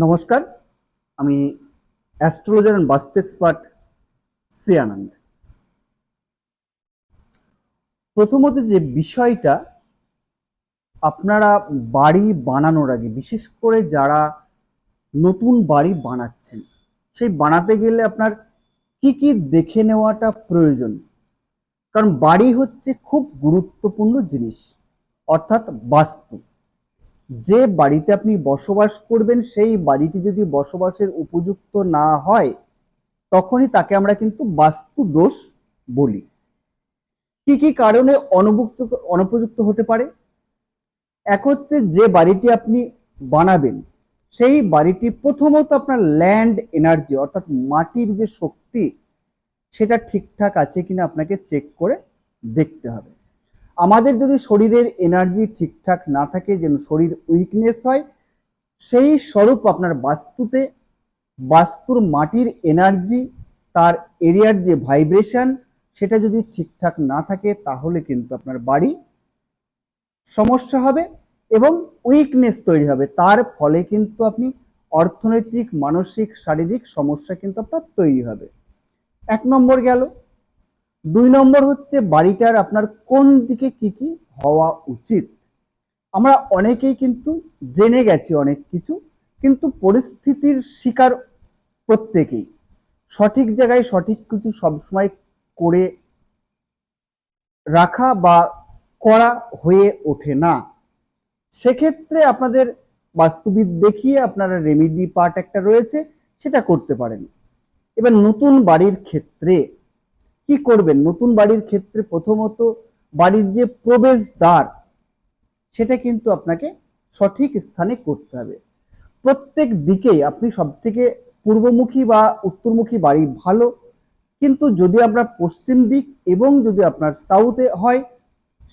নমস্কার, আমি astrologer and বাস্তু এক্সপার্ট শ্রী আনন্দ। প্রথমত যে বিষয়টা, আপনারা বাড়ি বানানোর আগে, বিশেষ করে যারা নতুন বাড়ি বানাচ্ছেন, সেই বানাতে গেলে আপনার কি কি দেখে নেওয়াটা প্রয়োজন। কারণ বাড়ি হচ্ছে খুব গুরুত্বপূর্ণ জিনিস, অর্থাৎ বাস্তু। যে বাড়িতে আপনি বসবাস করবেন সেই বাড়িটি যদি বসবাসের উপযুক্ত না হয়, তখনই তাকে আমরা কিন্তু বাস্তু দোষ বলি। কি কি কারণে অনুপযুক্ত হতে পারে? এক হচ্ছে, যে বাড়িটি আপনি বানাবেন সেই বাড়িটি প্রথমত আপনার ল্যান্ড এনার্জি অর্থাৎ মাটির যে শক্তি, সেটা ঠিকঠাক আছে কিনা আপনাকে চেক করে দেখতে হবে। আমাদের যদি শরীরের এনার্জি ঠিকঠাক না থাকে, যেন শরীর উইকনেস হয়, সেই স্বরূপ আপনার বাস্তুর মাটির এনার্জি, তার এরিয়ার যে ভাইব্রেশন, সেটা যদি ঠিকঠাক না থাকে, তাহলে কিন্তু আপনার বাড়ি সমস্যা হবে এবং উইকনেস তৈরি হবে। তার ফলে কিন্তু আপনি অর্থনৈতিক, মানসিক, শারীরিক সমস্যা কিন্তু আপনার তৈরি হবে। 1 নম্বর গেল। 2 নম্বর হচ্ছে, বাড়িটার আপনার কোন দিকে কি কি হওয়া উচিত। আমরা অনেকেই কিন্তু জেনে গেছি অনেক কিছু, কিন্তু পরিস্থিতির শিকার প্রত্যেকেই। সঠিক জায়গায় সঠিক কিছু সবসময় করে রাখা বা করা হয়ে ওঠে না। সেক্ষেত্রে আপনাদের বাস্তুবিদ দেখিয়ে আপনারা রেমিডি পার্ট একটা রয়েছে, সেটা করতে পারেন। এবার নতুন বাড়ির ক্ষেত্রে কি করবেন? নতুন বাড়ির ক্ষেত্রে প্রথমত বাড়ির যে প্রবেশদ্বার, সেটা কিন্তু আপনাকে সঠিক স্থানে করতে হবে। প্রত্যেক দিকেই আপনি সবথেকে পূর্বমুখী বা উত্তরমুখী বাড়ি ভালো, কিন্তু যদি আপনার পশ্চিম দিক এবং যদি আপনার সাউথে হয়,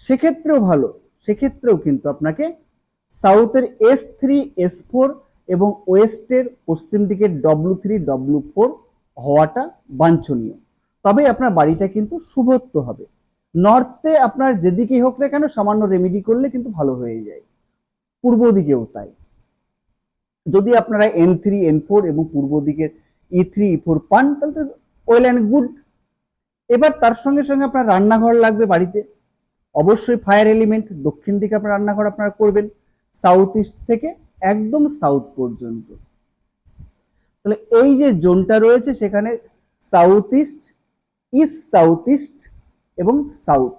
সেক্ষেত্রেও ভালো। সেক্ষেত্রেও কিন্তু আপনাকে সাউথের S3 S4 এবং ওয়েস্টের পশ্চিম দিকের W3 W4 হওয়াটা বাঞ্ছনীয়। তবে আপনার বাড়িটা কিন্তু শুভত্ব হবে। নর্থে আপনার যেদিকেই হোক না কেন, সামান্য রেমেডি করলে কিন্তু ভালো হয়ে যায়। পূর্ব দিকেও তাই। যদি আপনারা N3 N4 এবং পূর্ব দিকের E3 E4 পান, তাহলে তো ওয়েল অ্যান্ড গুড। এবার তার সঙ্গে সঙ্গে আপনার রান্নাঘর লাগবে বাড়িতে। অবশ্যই ফায়ার এলিমেন্ট, দক্ষিণ দিকে আপনার রান্নাঘর আপনারা করবেন, সাউথ ইস্ট থেকে একদম সাউথ পর্যন্ত। তাহলে এই যে জোনটা রয়েছে, সেখানে south east, east south east এবং সাউথ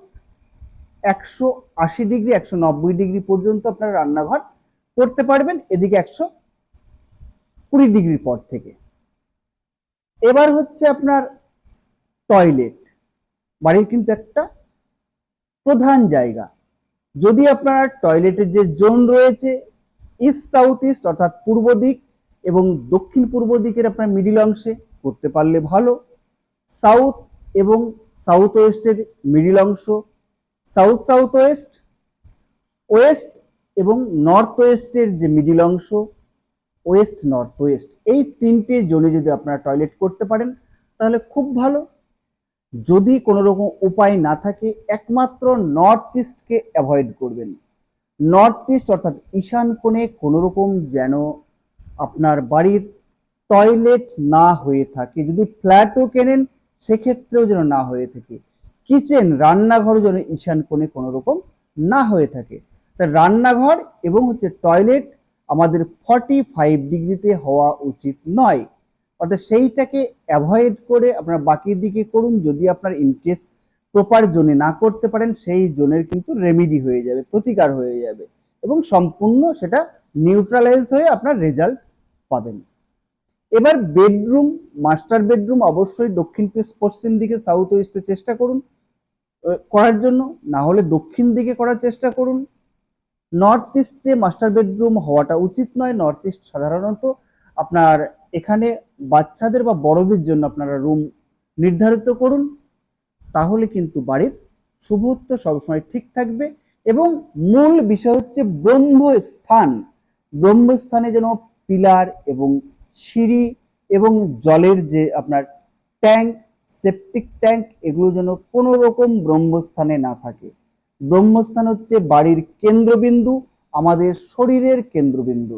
180 ডিগ্রি 190 ডিগ্রি পর্যন্ত আপনারা রান্নাঘর করতে পারবেন, এদিকে 120 ডিগ্রি পর থেকে। এবার হচ্ছে আপনার টয়লেট। বাড়ির কিন্তু একটা প্রধান জায়গা। যদি আপনার টয়লেটের যে জোন রয়েছে, ইস্ট সাউথ ইস্ট অর্থাৎ পূর্ব দিক এবং দক্ষিণ পূর্ব দিকের আপনার মিডিল অংশে করতে পারলে ভালো। সাউথ এবং সাউথ ওয়েস্টের মিডিল অংশ, সাউথ সাউথ ওয়েস্ট, ওয়েস্ট এবং নর্থ ওয়েস্টের যে মিডিল অংশ, ওয়েস্ট নর্থ ওয়েস্ট, এই 3টে জোনে যদি আপনারা টয়লেট করতে পারেন, তাহলে খুব ভালো। যদি কোনো রকম উপায় না থাকে, একমাত্র নর্থ ইস্টকে অ্যাভয়েড করবেন। নর্থ ইস্ট অর্থাৎ ঈশান কোণে কোনো রকম যেন আপনার বাড়ির টয়লেট না হয়ে থাকে। যদি ফ্ল্যাটও কেনেন, সেক্ষেত্রেও যেন না হয়ে থাকে। কিচেন, রান্নাঘরও যেন ঈশান কোণে কোনো রকম না হয়ে থাকে। তা রান্নাঘর এবং হচ্ছে টয়লেট আমাদের 45 ডিগ্রিতে হওয়া উচিত নয়। অর্থাৎ সেইটাকে অ্যাভয়েড করে আপনার বাকি দিকে করুন। যদি আপনার ইনকেস প্রপার জোনে না করতে পারেন, সেই জোনের কিন্তু রেমিডি হয়ে যাবে, প্রতিকার হয়ে যাবে এবং সম্পূর্ণ সেটা নিউট্রালাইজ হয়ে আপনার রেজাল্ট পাবেন। এবার বেডরুম, মাস্টার বেডরুম অবশ্যই দক্ষিণ পশ্চিম দিকে সাউথ ওয়েস্টে চেষ্টা করুন করার জন্য, না হলে দক্ষিণ দিকে করার চেষ্টা করুন। নর্থ ইস্টে মাস্টার বেডরুম হওয়াটা উচিত নয়। নর্থ ইস্ট সাধারণত আপনার এখানে বাচ্চাদের বা বড়দের জন্য আপনারা রুম নির্ধারিত করুন, তাহলে কিন্তু বাড়ির শুভত্ব সবসময় ঠিক থাকবে। এবং মূল বিষয় হচ্ছে ব্রহ্মস্থান। ব্রহ্মস্থানে যেন পিলার এবং সিঁড়ি এবং জলের যে আপনার ট্যাঙ্ক, সেপটিক ট্যাঙ্ক, এগুলো যেন কোনো রকম ব্রহ্মস্থানে না থাকে। ব্রহ্মস্থান হচ্ছে বাড়ির কেন্দ্রবিন্দু, আমাদের শরীরের কেন্দ্রবিন্দু।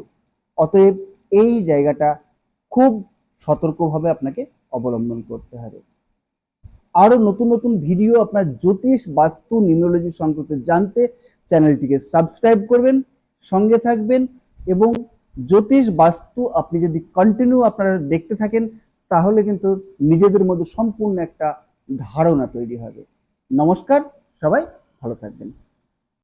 অতএব এই জায়গাটা খুব সতর্কভাবে আপনাকে অবলম্বন করতে হবে। আরো নতুন নতুন ভিডিও আপনার জ্যোতিষ, বাস্তু, নিউমোলজি সংক্রান্ত জানতে চ্যানেলটিকে সাবস্ক্রাইব করবেন, সঙ্গে থাকবেন, এবং জ্যোতিষ, বাস্তু আপনি যদি কন্টিনিউ আপনারা দেখতে থাকেন তাহলে কিন্তু নিজেদের মধ্যে সম্পূর্ণ একটা ধারণা তৈরি হবে। নমস্কার, সবাই ভালো থাকবেন।